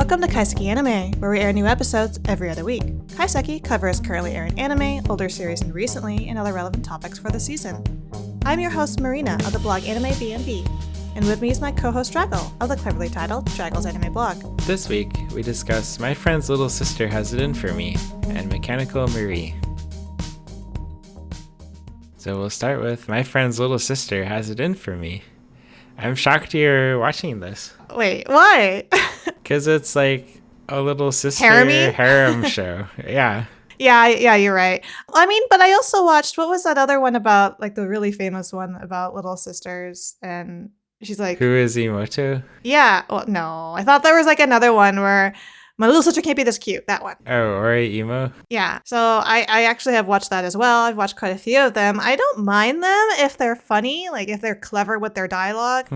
Welcome to Kaiseki Anime, where we air new episodes every other week. Kaiseki covers currently airing anime, older series and recently, and other relevant topics for the season. I'm your host Marina of the blog Anime B&B, and with me is my co-host Draggle of the cleverly titled Draggle's Anime Blog. This week, we discuss My Friend's Little Sister Has It In For Me and Mechanical Marie. So we'll start with My Friend's Little Sister Has It In For Me. I'm shocked you're watching this. Wait, why? Because it's like a little sister Harem-y? harem show. Yeah. Yeah, you're right. I mean, but I also watched, what was that other one about, like the really famous one about little sisters, and she's like... Who is Imoto? Yeah, well, no. I thought there was like another one where my little sister can't be this cute, that one. Oh, Ori Imo? Yeah, so I actually have watched that as well. I've watched quite a few of them. I don't mind them if they're funny, like if they're clever with their dialogue,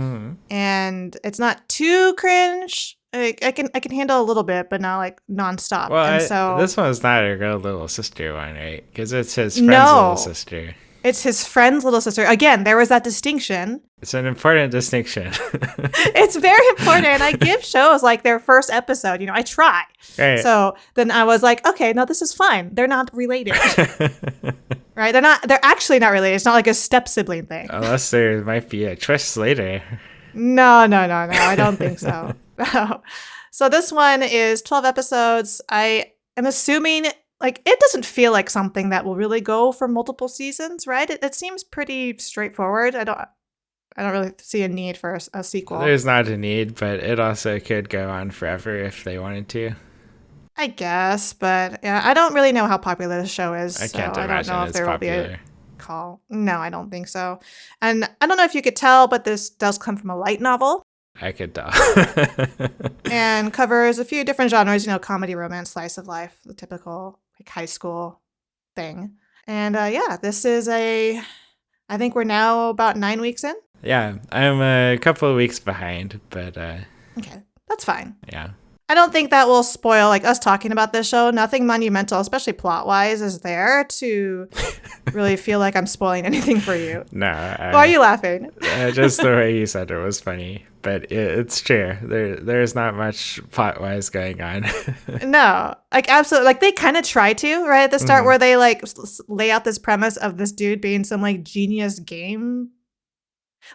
and it's not too cringe. I can handle a little bit, but not like nonstop. Well, and so this one's not a real little sister one, right? Because it's his friend's little sister. It's his friend's little sister. Again, there was that distinction. It's an important distinction. It's very important. I give shows like their first episode. You know, I try. Right. So then I was like, okay, no, this is fine. They're not related. Right? They're actually not related. It's not like a step sibling thing. Unless there might be a twist later. No. I don't think so. So this one is 12 episodes. I am assuming like it doesn't feel like something that will really go for multiple seasons, right? It seems pretty straightforward. I don't really see a need for a sequel. There's not a need, but it also could go on forever if they wanted to. I guess, but yeah, I don't really know how popular the show is. I can't so imagine I don't know if it's there popular. will be a call. No, I don't think so. And I don't know if you could tell, but this does come from a light novel. I could tell. And covers a few different genres, you know, comedy, romance, slice of life, the typical like high school thing. And yeah, this is I think we're now about 9 weeks in. Yeah, I'm a couple of weeks behind, but Okay, that's fine. yeah. I don't think that will spoil like us talking about this show. Nothing monumental, especially plot-wise, is there to really feel like I'm spoiling anything for you. No. Why are you laughing? Just the way you said it was funny, but it's true. There's not much plot-wise going on. No, like absolutely. Like they kind of try to, right at the start, where they like lay out this premise of this dude being some like genius game.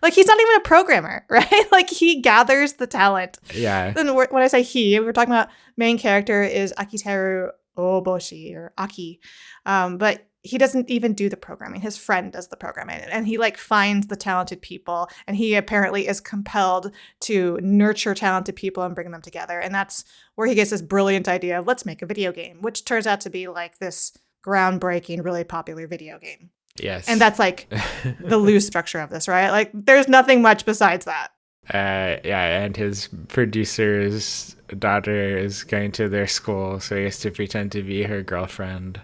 Like he's not even a programmer, right? Like he gathers the talent. Yeah. And when I say he, we're talking about main character is Akiteru Oboshi or Aki, but he doesn't even do the programming. His friend does the programming, and he like finds the talented people, and he apparently is compelled to nurture talented people and bring them together. And that's where he gets this brilliant idea of let's make a video game, which turns out to be like this groundbreaking, really popular video game. Yes. And that's like the loose structure of this, right? Like there's nothing much besides that. Yeah, and his producer's daughter is going to their school, so he has to pretend to be her girlfriend.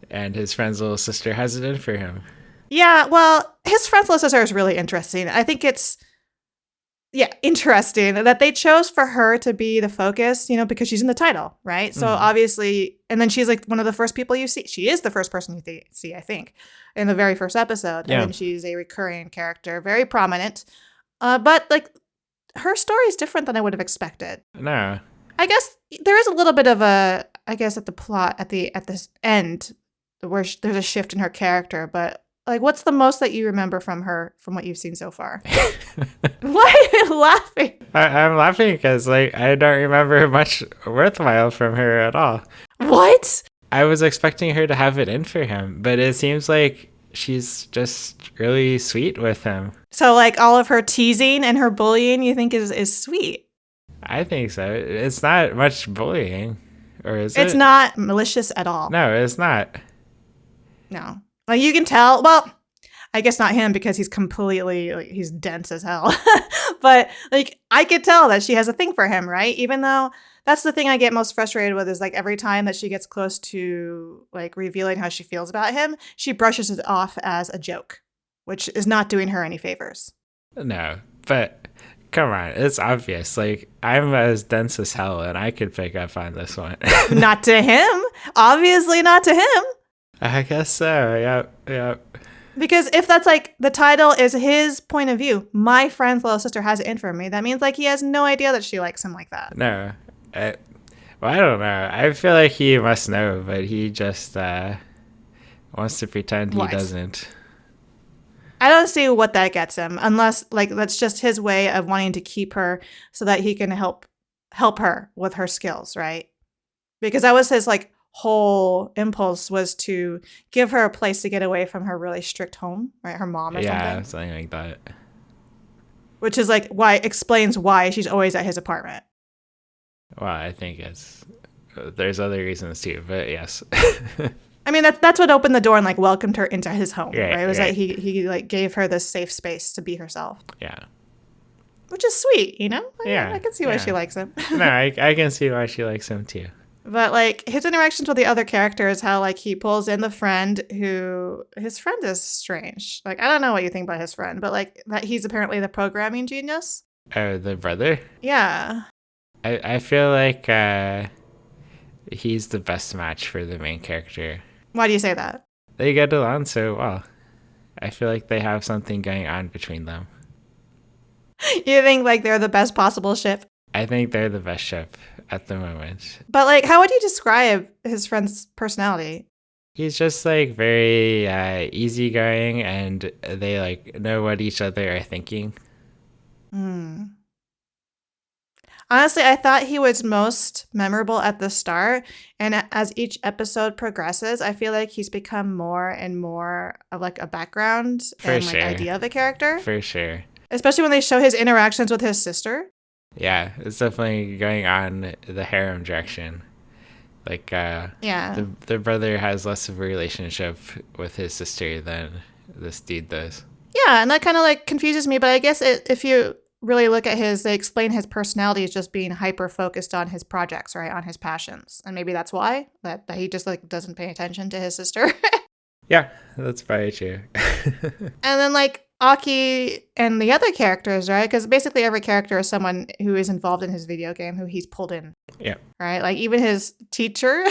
And his friend's little sister has it in for him. Yeah, well, his friend's little sister is really interesting. I think it's, interesting that they chose for her to be the focus, you know, because she's in the title, right? So obviously, and then she's like one of the first people you see. She is the first person you see, I think, in the very first episode. Yeah. And then she's a recurring character, very prominent. But like her story is different than I would have expected. No. I guess there is a little bit of at the plot at this end where there's a shift in her character, but like, what's the most that you remember from her, from what you've seen so far? Why are you laughing? I'm laughing because, like, I don't remember much worthwhile from her at all. What? I was expecting her to have it in for him, but it seems like she's just really sweet with him. So, like, all of her teasing and her bullying, you think is sweet? I think so. It's not much bullying, or is it? It's not malicious at all. No, it's not. No. Like, you can tell, well, I guess not him because he's completely, like, he's dense as hell. But, like, I could tell that she has a thing for him, right? Even though that's the thing I get most frustrated with is, like, every time that she gets close to, like, revealing how she feels about him, she brushes it off as a joke, which is not doing her any favors. No, but come on, it's obvious. Like, I'm as dense as hell, and I could pick up on this one. Not to him. Obviously not to him. I guess so, yep. Because if that's like the title is his point of view, my friend's little sister has it in for me. That means like he has no idea that she likes him like that. No, I, well, I don't know. I feel like he must know, but he just wants to pretend he What? doesn't. I don't see what that gets him, unless like that's just his way of wanting to keep her so that he can help her with her skills, right? Because that was his like whole impulse, was to give her a place to get away from her really strict home, right? Her mom or Yeah, something. something like that. Which is like why explains why she's always at his apartment. Well, I think it's there's other reasons too, but yes. I mean, that's what opened the door and like welcomed her into his home, Right, right? It was right. that he like gave her this safe space to be herself, Yeah. which is sweet, you know? Yeah. I can see why yeah. she likes him. No, I can see why she likes him too. But like his interactions with the other characters, how like he pulls in the friend who his friend is strange. Like I don't know what you think about his friend, but like that he's apparently the programming genius. Oh, the brother? Yeah. I feel like he's the best match for the main character. Why do you say that? They get along so well. I feel like they have something going on between them. You think like they're the best possible ship? I think they're the best ship at the moment. But like how would you describe his friend's personality? He's just like very easygoing, and they like know what each other are thinking. Hmm. Honestly, I thought he was most memorable at the start, and as each episode progresses, I feel like he's become more and more of like a background For and like sure. idea of the character. For sure. Especially when they show his interactions with his sister. Yeah, it's definitely going on the harem direction. Like Yeah. the brother has less of a relationship with his sister than this dude does. Yeah, and that kind of like confuses me, but I guess if you really look at they explain his personality as just being hyper focused on his projects, right? On his passions. And maybe that's why that he just like doesn't pay attention to his sister. Yeah, that's probably true. And then like Aki and the other characters, right? Because basically every character is someone who is involved in his video game who he's pulled in. Yeah. Right? Like even his teacher.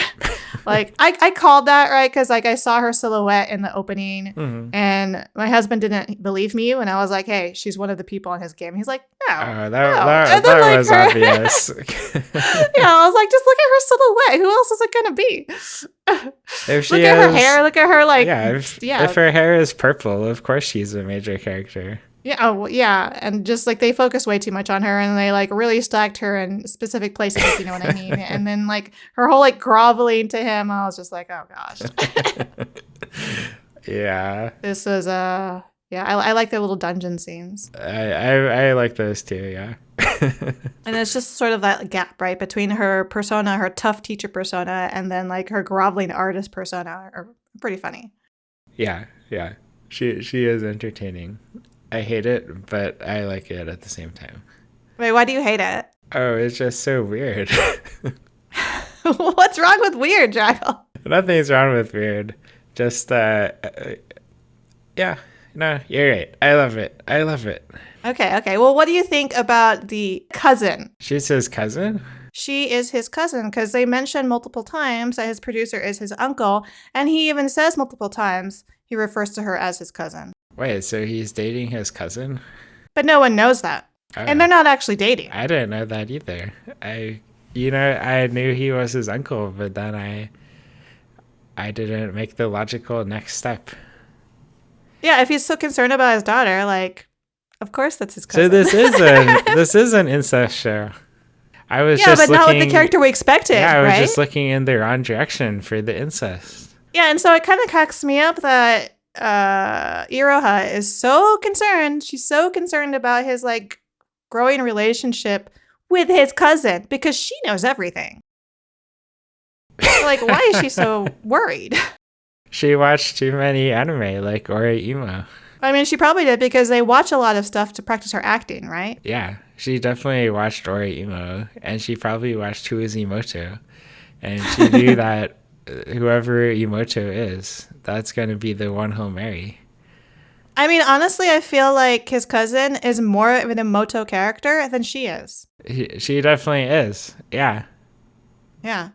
Like I called that, right? Because like I saw her silhouette in the opening, and my husband didn't believe me when I was like, "Hey, she's one of the people in his game." He's like, "No, Oh, no." that And then, like, was her- obvious. Yeah, I was like, just look at her silhouette. Who else is it gonna be? If she Look at her is- hair. Look at her like if her hair is purple, of course she's a major character. Yeah, oh, well, yeah, and just like they focus way too much on her, and they like really stacked her in specific places, if you know what I mean. And then like her whole like groveling to him, I was just like, oh gosh. Yeah. This was I like the little dungeon scenes, I like those too. Yeah. and it's just sort of that gap right between her persona, her tough teacher persona, and then like her groveling artist persona, are pretty funny. Yeah. She is entertaining. I hate it, but I like it at the same time. Wait, why do you hate it? Oh, it's just so weird. What's wrong with weird, Jackal? Nothing's wrong with weird. Just yeah. No, you're right. I love it. Okay. Well, what do you think about the cousin? She's his cousin? She is his cousin because they mention multiple times that his producer is his uncle, and he even says multiple times he refers to her as his cousin. Wait, so he's dating his cousin? But no one knows that. Oh, And they're not actually dating. I didn't know that either. I knew he was his uncle, but then I didn't make the logical next step. Yeah, if he's so concerned about his daughter, like, of course that's his cousin. So this is an incest show. I was yeah, just but looking, not with the character we expected, yeah, I was right? just looking in the wrong direction for the incest. Yeah, and so it kind of cracks me up that Iroha is so concerned. She's so concerned about his like growing relationship with his cousin because she knows everything. So, like, why is she so worried? She watched too many anime like Imo. I mean, she probably did because they watch a lot of stuff to practice her acting, right? Yeah, she definitely watched Imo, and she probably watched Who is Imoto, and she knew that whoever Imoto is, that's going to be the one he'll marry. I mean, honestly, I feel like his cousin is more of an Emoto character than she is. She definitely is. Yeah. Yeah.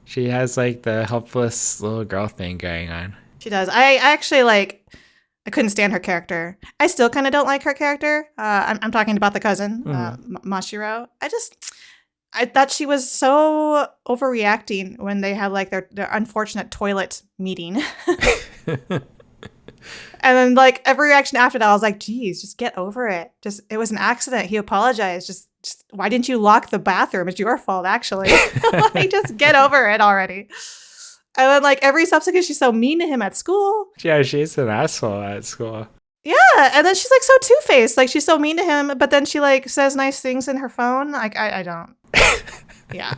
She has like the helpless little girl thing going on. She does. I actually I couldn't stand her character. I still kind of don't like her character. I'm talking about the cousin, Mashiro. I thought she was so overreacting when they had like their unfortunate toilet meeting. And then like every reaction after that, I was like, geez, just get over it. Just, it was an accident. He apologized. Just why didn't you lock the bathroom? It's your fault, actually. Like, just get over it already. And then like every subsequent, she's so mean to him at school. Yeah, she's an asshole at school. Yeah, and then she's like so two-faced. Like she's so mean to him, but then she like says nice things in her phone. Like I don't. Yeah.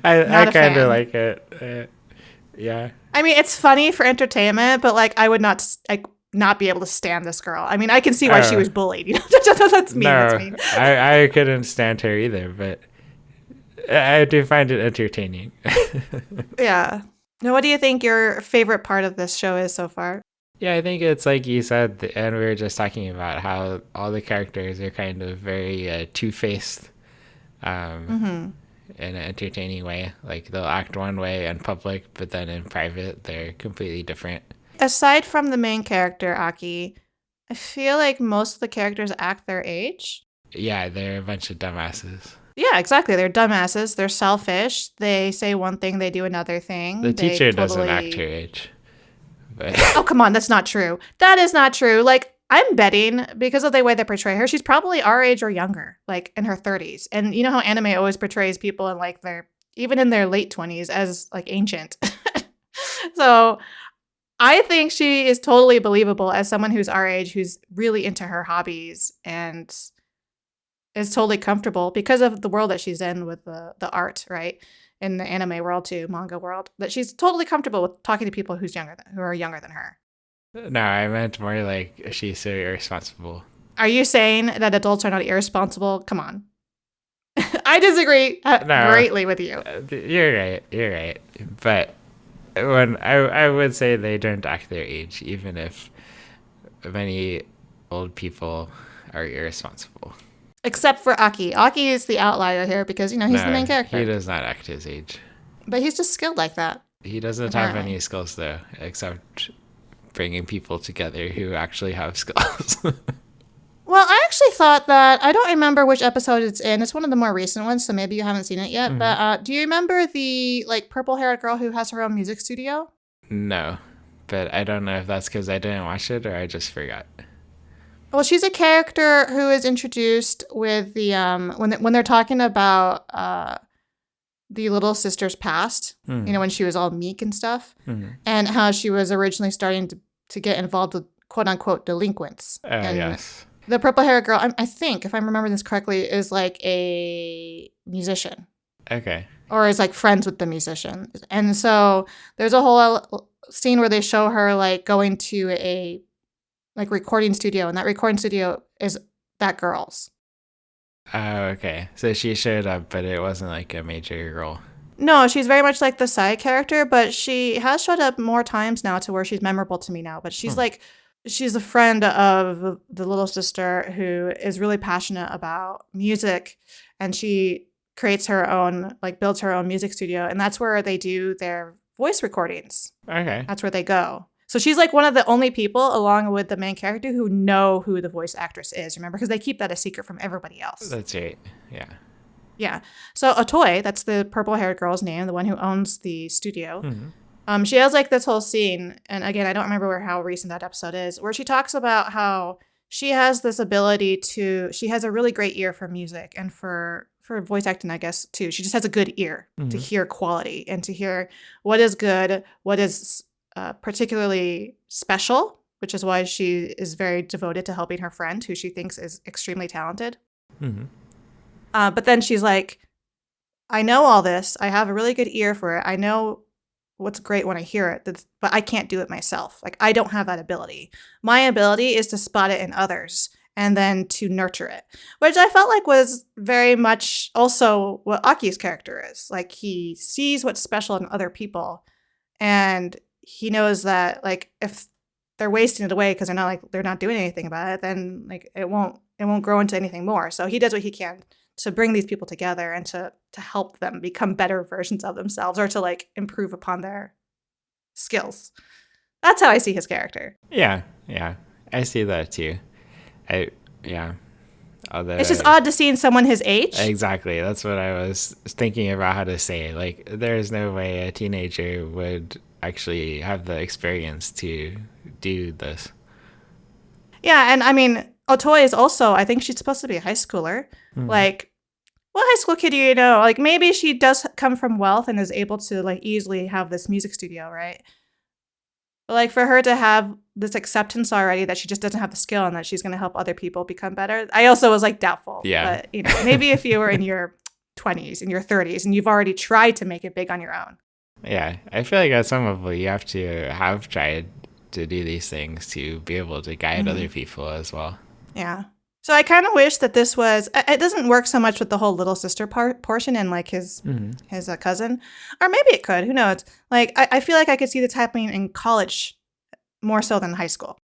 I kind of like it. Yeah. I mean, it's funny for entertainment, but like I would not be able to stand this girl. I mean, I can see why she was bullied. You know, that's mean. No, That's mean. I couldn't stand her either, but I do find it entertaining. Yeah. Now, what do you think your favorite part of this show is so far? Yeah, I think it's like you said, and we were just talking about how all the characters are kind of very two-faced in an entertaining way. Like they'll act one way in public, but then in private, they're completely different. Aside from the main character, Aki, I feel like most of the characters act their age. Yeah, they're a bunch of dumbasses. Yeah, exactly. They're dumbasses. They're selfish. They say one thing, they do another thing. The teacher doesn't act her age. But oh, come on. That's not true. That is not true. Like, I'm betting because of the way they portray her, she's probably our age or younger, like in her 30s. And you know how anime always portrays people in like even in their late 20s as like ancient. So I think she is totally believable as someone who's our age, who's really into her hobbies and is totally comfortable because of the world that she's in with the art, right? In the anime world too, manga world, that she's totally comfortable with talking to people who are younger than her. No, I meant more like she's so irresponsible. Are you saying that adults are not irresponsible? Come on. I disagree greatly with you. You're right. But when I would say they don't act their age, even if many old people are irresponsible. Except for Aki. Aki is the outlier here because, you know, he's the main character. He does not act his age. But he's just skilled like that. He doesn't have any skills, though, except bringing people together who actually have skills. Well, I actually thought that, I don't remember which episode it's in. It's one of the more recent ones, so maybe you haven't seen it yet. Mm-hmm. But do you remember the like purple-haired girl who has her own music studio? No, but I don't know if that's because I didn't watch it or I just forgot. Well, she's a character who is introduced with the when they're talking about the little sister's past, you know, when she was all meek and stuff, and how she was originally starting to get involved with quote unquote delinquents. And yes. The purple hair girl, I think, if I'm remembering this correctly, is like a musician. Okay. Or is like friends with the musician. And so there's a whole scene where they show her like going to a like recording studio, and that recording studio is that girl's. Oh, okay. So she showed up, but it wasn't like a major role. No, she's very much like the side character, but she has showed up more times now to where she's memorable to me now. But she's like, she's a friend of the little sister who is really passionate about music, and she creates her own, like builds her own music studio, and that's where they do their voice recordings. Okay. That's where they go. So she's like one of the only people, along with the main character, who know who the voice actress is, remember? Because they keep that a secret from everybody else. That's right. Yeah. Yeah. So Otoy, that's the purple-haired girl's name, the one who owns the studio. She has like this whole scene, and again, I don't remember how recent that episode is, where she talks about how she has this ability she has a really great ear for music and for voice acting, I guess, too. She just has a good ear to hear quality and to hear what is good, what is particularly special, which is why she is very devoted to helping her friend, who she thinks is extremely talented. But then she's like, I know all this. I have a really good ear for it. I know what's great when I hear it, but I can't do it myself. Like, I don't have that ability. My ability is to spot it in others and then to nurture it, which I felt like was very much also what Aki's character is. Like, he sees what's special in other people, and he knows that, like, if they're wasting it away because they're not doing anything about it, then like it won't grow into anything more. So he does what he can to bring these people together and to help them become better versions of themselves, or to like improve upon their skills. That's how I see his character. Yeah, I see that too. I Although It's just odd to see in someone his age. exactly, that's what I was thinking about how to say. Like, there's no way a teenager would actually have the experience to do this. Yeah, and I mean, Otoi is also, I think she's supposed to be a high schooler. Like, what high school kid do you know? Like, maybe she does come from wealth and is able to, like, easily have this music studio, right? But, like, for her to have this acceptance already that she just doesn't have the skill and that she's going to help other people become better, I also was, like, doubtful. Yeah. But, you know, maybe if you were in your 20s, in your 30s, and you've already tried to make it big on your own. Yeah, I feel like at some level you have to have tried to do these things to be able to guide other people as well. Yeah. So I kind of wish that this was, it doesn't work so much with the whole little sister portion and like his cousin, or maybe it could, who knows? Like, I feel like I could see this happening in college more so than high school.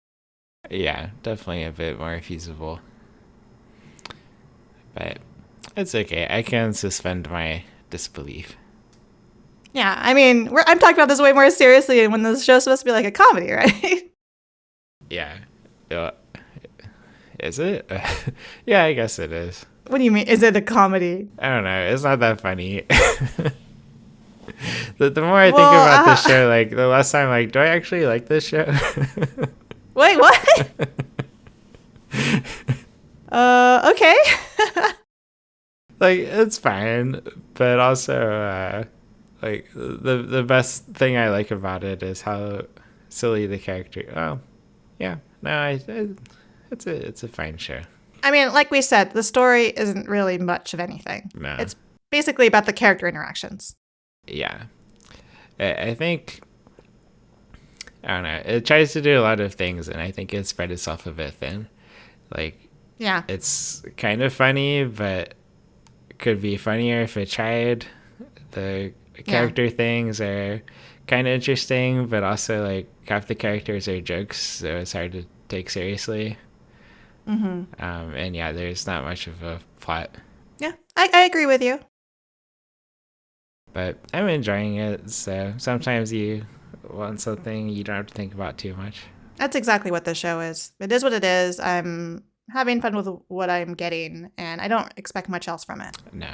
Yeah, definitely a bit more feasible. But it's okay. I can suspend my disbelief. Yeah, I mean, I'm talking about this way more seriously when the show's supposed to be like a comedy, right? Yeah. Is it? Yeah, I guess it is. What do you mean? Is it a comedy? I don't know. It's not that funny. The more I think about this show, like, the less I'm like, do I actually like this show? Wait, what? Okay. Like, it's fine, but also, like, the best thing I like about it is how silly the character. Oh, yeah. No, it's a fine show. I mean, like we said, the story isn't really much of anything. No. It's basically about the character interactions. Yeah. I think, I don't know, it tries to do a lot of things, and I think it spread itself a bit thin. Like, Yeah. it's kind of funny, but it could be funnier if it tried. The character things are kind of interesting, but also, like, half the characters are jokes, so it's hard to take seriously. And yeah, there's not much of a plot. Yeah, I agree with you. But I'm enjoying it, so sometimes you want something you don't have to think about too much. That's exactly what this show is. It is what it is. I'm having fun with what I'm getting, and I don't expect much else from it. No.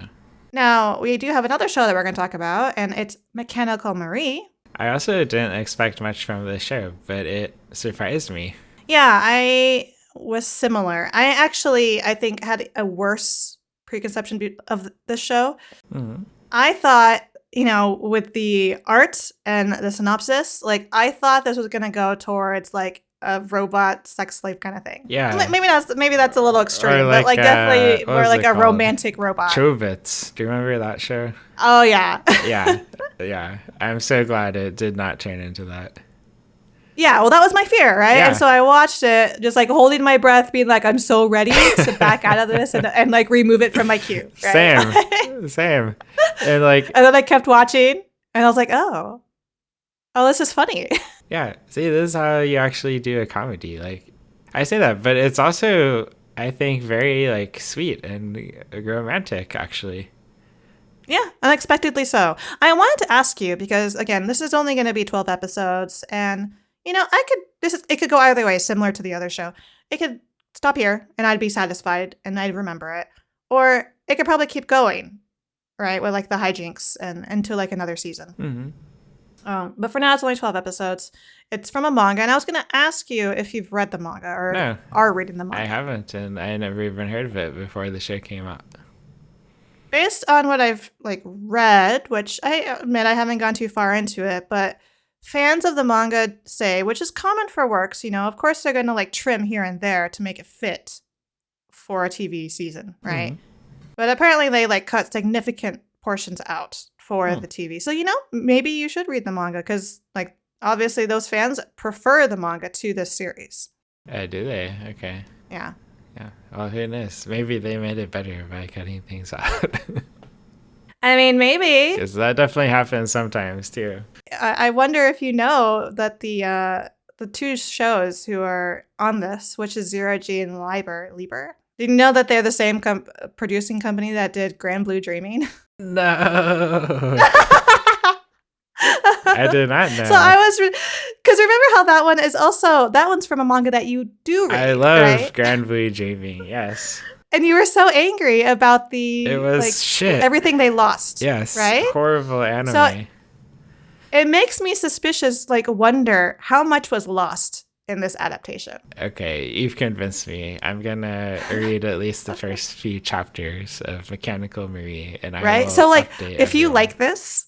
Now, we do have another show that we're going to talk about, and it's Mechanical Marie. I also didn't expect much from this show, but it surprised me. Yeah, I was similar. I think, had a worse preconception of this show. I thought, you know, with the art and the synopsis, like, I thought this was going to go towards, like, a robot sex slave kind of thing. Yeah. Maybe that's a little extreme, like, but, like, definitely more like a called? romantic robot. Chobits. Do you remember that show? Oh, yeah. Yeah. I'm so glad it did not turn into that. Yeah, well, that was my fear, right? Yeah. And so I watched it just, like, holding my breath, being like, I'm so ready to back out of this and like, remove it from my queue. Right? Same. And, like... And then I kept watching, and I was like, oh, this is funny. Yeah. See, this is how you actually do a comedy. Like, I say that, but it's also, I think, very, like, sweet and romantic, actually. Yeah, unexpectedly so. I wanted to ask you, because, again, this is only going to be 12 episodes, and... You know, it could go either way, similar to the other show. It could stop here and I'd be satisfied and I'd remember it. Or it could probably keep going, right? With like the hijinks and into like another season. But for now, it's only 12 episodes. It's from a manga. And I was going to ask you if you've read the manga or are reading the manga. I haven't, and I never even heard of it before the show came out. Based on what I've like read, which I admit I haven't gone too far into it, but fans of the manga say, which is common for works, you know, of course they're going to like trim here and there to make it fit for a TV season, right? But apparently they like cut significant portions out for the TV. So, you know, maybe you should read the manga because like obviously those fans prefer the manga to this series. Do they? Okay. Yeah. Yeah. Well, who knows? Maybe they made it better by cutting things out. I mean, maybe. Because that definitely happens sometimes, too. I wonder if you know that the two shows who are on this, which is Zero G and Liber, did you know that they're the same producing company that did Grand Blue Dreaming? No. I did not know. So I was, because remember how that one is also, that one's from a manga that you do read, I love right? Grand Blue Dreaming, yes. And you were so angry about It was shit. everything they lost. Yes. Right? Horrible anime. So it makes me suspicious, wonder how much was lost in this adaptation. Okay, you've convinced me. I'm gonna read at least the first few chapters of Mechanical Marie, and I will So, update if you everyone. like this,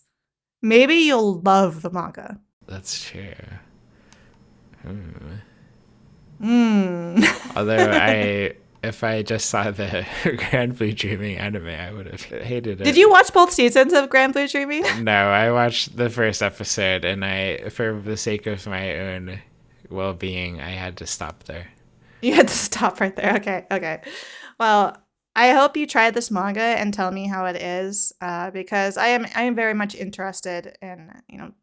maybe you'll love the manga. That's true. Mm. Although if I just saw the Grand Blue Dreaming anime, I would have hated it. Did you watch both seasons of Grand Blue Dreaming? No, I watched the first episode, and for the sake of my own well-being, I had to stop there. You had to stop right there. Okay. Well, I hope you try this manga and tell me how it is, because I am very much interested in,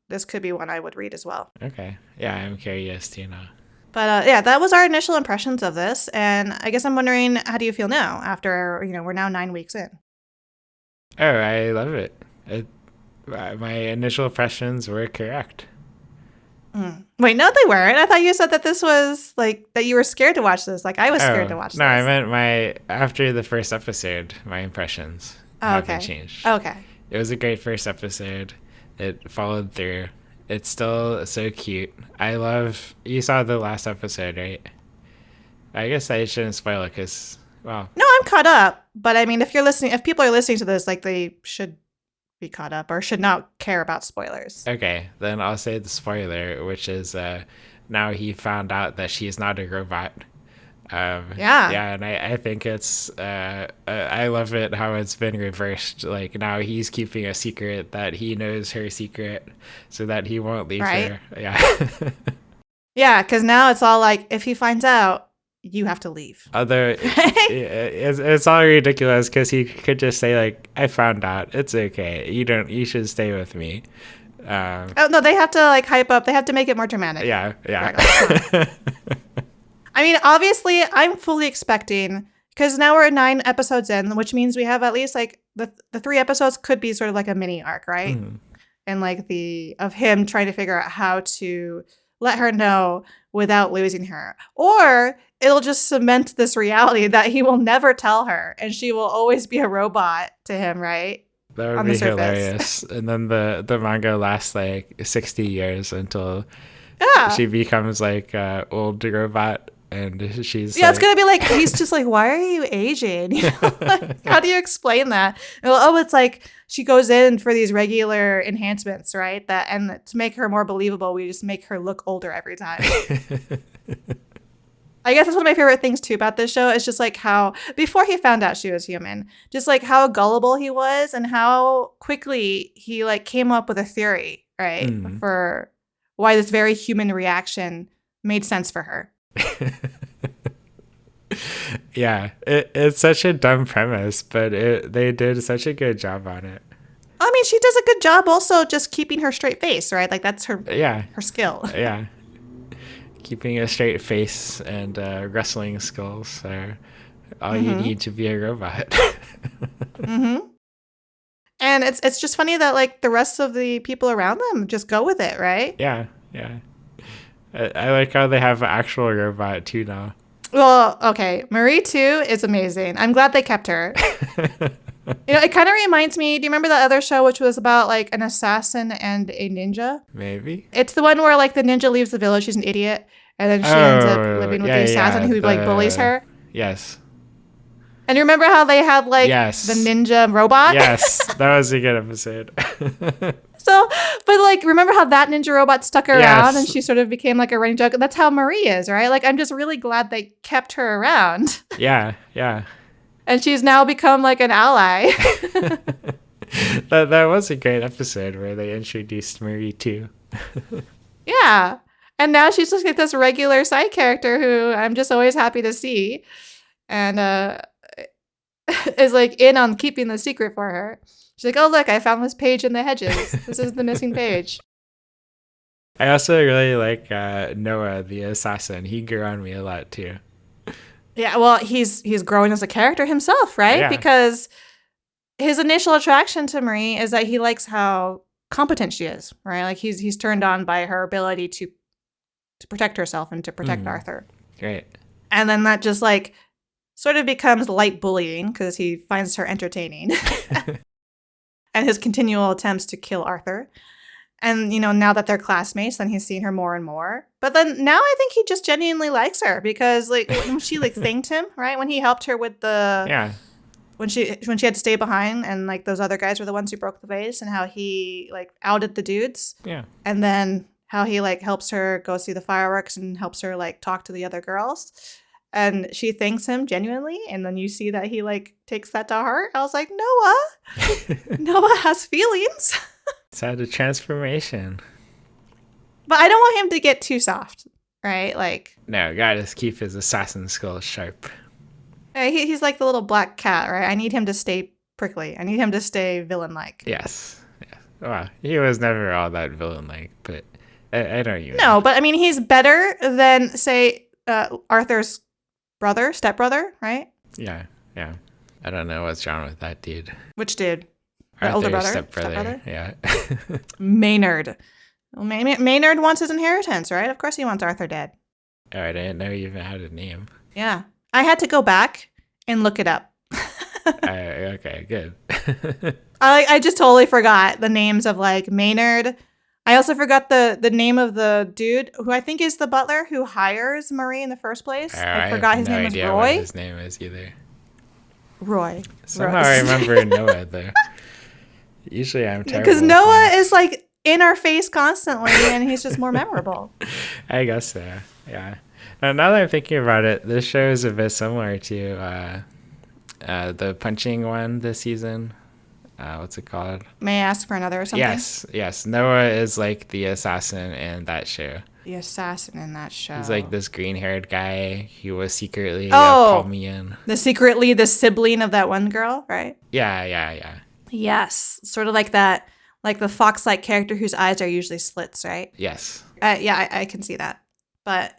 this could be one I would read as well. Okay. Yeah, I'm curious to know. But yeah, that was our initial impressions of this, and I guess I'm wondering, how do you feel now after, we're now 9 weeks in? Oh, I love it. My initial impressions were correct. Wait, no, they weren't. I thought you said that this was that you were scared to watch this. I was scared to watch this. No, I meant after the first episode, my impressions haven't changed. Okay. It was a great first episode. It followed through. It's still so cute. You saw the last episode, right? I guess I shouldn't spoil it because, well. No, I'm caught up. But I mean, if people are listening to this, they should be caught up or should not care about spoilers. Okay, then I'll say the spoiler, which is now he found out that she's not a robot. Yeah, and I think it's I love it how it's been reversed. Now he's keeping a secret that he knows her secret so that he won't leave her. Yeah. Yeah, because now it's all if he finds out, you have to leave. Although it's all ridiculous because he could just say I found out, it's okay, you should stay with me. Oh no, they have to hype up, they have to make it more dramatic. Yeah. I mean, obviously I'm fully expecting, because now we're 9 episodes in, which means we have at least the 3 episodes could be sort of a mini arc, right? Mm-hmm. And of him trying to figure out how to let her know without losing her. Or it'll just cement this reality that he will never tell her and she will always be a robot to him, right? That would be hilarious. And then the manga lasts 60 years until she becomes old robot, and she's it's gonna be he's just why are you aging? How do you explain that? Oh, it's she goes in for these regular enhancements, right? And to make her more believable, we just make her look older every time. I guess that's one of my favorite things too about this show. Is just how before he found out she was human, just how gullible he was and how quickly he came up with a theory, right, for why this very human reaction made sense for her. Yeah, it's such a dumb premise, but they did such a good job on it. I mean, she does a good job also just keeping her straight face, right? That's her skill. Yeah. Keeping a straight face and wrestling skills are all you need to be a robot. Mm-hmm. And it's just funny that the rest of the people around them just go with it, right? Yeah. I like how they have an actual robot too now. Well, okay, Marie too is amazing. I'm glad they kept her. It kind of reminds me, do you remember that other show which was about an assassin and a ninja? Maybe. It's the one where the ninja leaves the village, she's an idiot, and then she ends up living with the assassin who bullies her. Yes. And you remember how they had yes. the ninja robot? Yes, that was a good episode. So, but remember how that ninja robot stuck around and she sort of became a running joke? That's how Marie is, right? I'm just really glad they kept her around. Yeah. And she's now become an ally. That was a great episode where they introduced Marie too. Yeah. And now she's just this regular side character who I'm just always happy to see. And is in on keeping the secret for her. She's oh, look, I found this page in the hedges. This is the missing page. I also really like Noah, the assassin. He grew on me a lot too. Yeah, well, he's growing as a character himself, right? Yeah. Because his initial attraction to Marie is that he likes how competent she is, right? He's turned on by her ability to protect herself and to protect Arthur. Great. And then that just sort of becomes light bullying because he finds her entertaining and his continual attempts to kill Arthur. And, now that they're classmates, then he's seen her more and more. But then now I think he just genuinely likes her because, like, when she, like, thanked him, right? When he helped her with the... Yeah. When she had to stay behind and, like, those other guys were the ones who broke the vase and how he, like, outed the dudes. Yeah. And then how he, like, helps her go see the fireworks and helps her, like, talk to the other girls. And she thanks him genuinely. And then you see that he, like, takes that to heart. I was like, Noah has feelings. It's had a transformation. But I don't want him to get too soft, right? Like, No, gotta keep his assassin skills sharp. he's like the little black cat, right? I need him to stay prickly. I need him to stay villain-like. Yes. Well, he was never all that villain-like, but I don't even. No, but I mean, he's better than, say, Arthur's stepbrother, right? Yeah. I don't know what's wrong with that dude. Which dude? The Arthur's older brother? stepbrother. Yeah. Maynard. Well, Maynard wants his inheritance, right? Of course he wants Arthur dead. Oh, I didn't know you even had a name. Yeah. I had to go back and look it up. Okay, good. I just totally forgot the names of, like, Maynard. I also forgot the name of the dude who I think is the butler who hires Marie in the first place. I forgot his name was Roy. What his name is either. Roy. Somehow I remember Noah though. Usually I'm terrible. Because Noah is, like, in our face constantly, and he's just more memorable. I guess so. Yeah. Now that I'm thinking about it, this show is a bit similar to the punching one this season. What's it called? May I ask for another or something? Yes. Noah is like the assassin in that show. The assassin in that show. He's like this green-haired guy. He was secretly a Palmian. Secretly the sibling of that one girl, right? Yeah. Yes. Sort of like that, like the fox-like character whose eyes are usually slits, right? Yes. I can see that. But,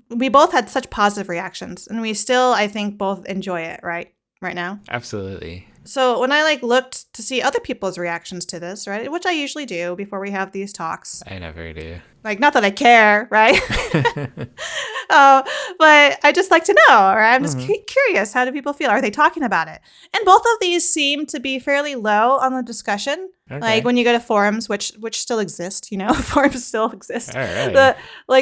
we both had such positive reactions, and we still, I think, both enjoy it, right now? Absolutely. So when I, like, looked to see other people's reactions to this, right, which I usually do before we have these talks. I never do. Like, not that I care, right? But I just like to know, or I'm just curious. How do people feel? Are they talking about it? And both of these seem to be fairly low on the discussion. Okay. Like when you go to forums, which still exist, forums still exist. All right.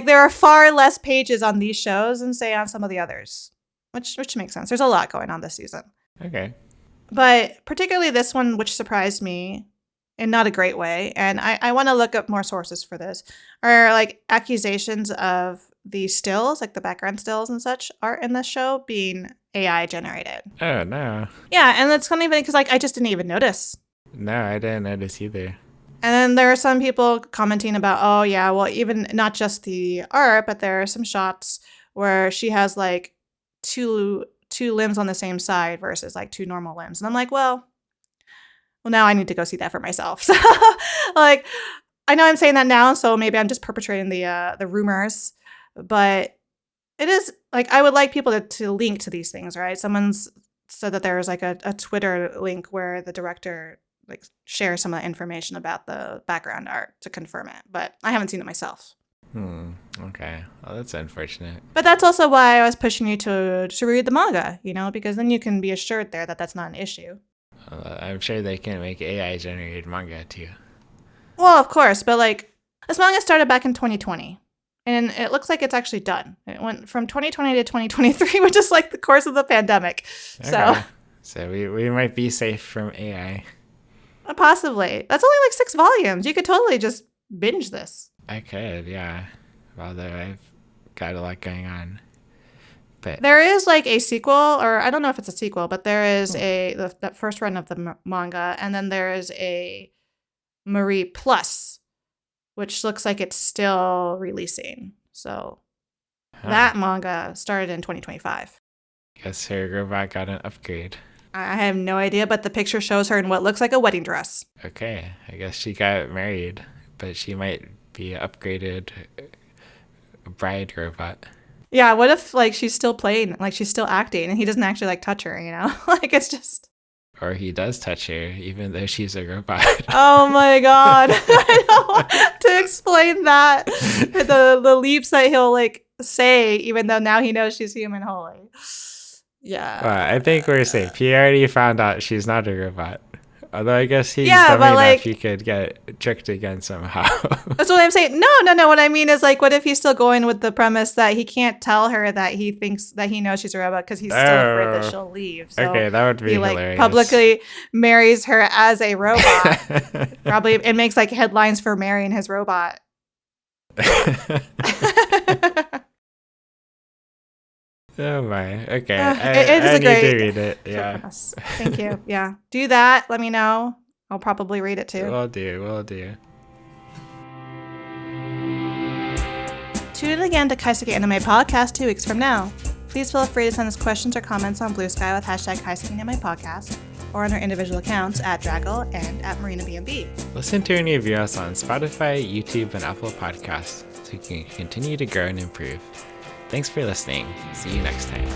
There are far less pages on these shows than, say, on some of the others, which makes sense. There's a lot going on this season. Okay. But particularly this one, which surprised me in not a great way, and I want to look up more sources for this, are, like, accusations of the stills, like the background stills and such, art in this show being AI generated. Oh, no. Yeah, and it's funny because, like, I just didn't even notice. No, I didn't notice either. And then there are some people commenting about, oh, yeah, well, even not just the art, but there are some shots where she has, like, two limbs on the same side versus, like, two normal limbs. And I'm like, well, now I need to go see that for myself. So, like, I know I'm saying that now, so maybe I'm just perpetrating the rumors. But it is, like, I would like people to link to these things, right? Someone's said that there was, like, a Twitter link where the director, like, shares some of the information about the background art to confirm it. But I haven't seen it myself. Okay. Well, that's unfortunate. But that's also why I was pushing you to read the manga, because then you can be assured there that that's not an issue. I'm sure they can make AI-generated manga, too. Well, of course, but, like, this manga started back in 2020, and it looks like it's actually done. It went from 2020 to 2023, which is, like, the course of the pandemic. Okay. So we might be safe from AI. Possibly. That's only, like, 6 volumes. You could totally just binge this. I could, yeah. Although I've got a lot going on. But there is, like, a sequel, or I don't know if it's a sequel, but there is that first run of the manga, and then there is a Marie Plus, which looks like it's still releasing. So that manga started in 2025. Guess her robot got an upgrade. I have no idea, but the picture shows her in what looks like a wedding dress. Okay, I guess she got married, but she might be an upgraded bride robot. Yeah, what if, like, she's still playing, like, she's still acting, and he doesn't actually, like, touch her, Like, it's just... Or he does touch her, even though she's a robot. Oh, my God. I know. To explain that, the leaps that he'll, like, say, even though now he knows she's human holy. Yeah. I think we're safe. He already found out she's not a robot. Although I guess he's Yeah, dumb but enough he like, could get tricked again somehow. that's what I'm saying. No. What I mean is like, what if he's still going with the premise that he can't tell her that he thinks that he knows she's a robot because he's still afraid that she'll leave. So Okay, that would be he like hilarious. publicly marries her as a robot. Probably it makes like headlines for marrying his robot. Oh my. Okay. It is I a need great to read it. Yeah. premise. Thank you. Yeah. Do that. Let me know. I'll probably read it too. Will do. Tune in again to Kaiseki Anime Podcast 2 weeks from now. Please feel free to send us questions or comments on Blue Sky with hashtag Kaiseki Anime Podcast or on our individual accounts at Draggle and at MarinaBnB. Listen to and review us on Spotify, YouTube, and Apple Podcasts so you can continue to grow and improve. Thanks for listening. See you next time.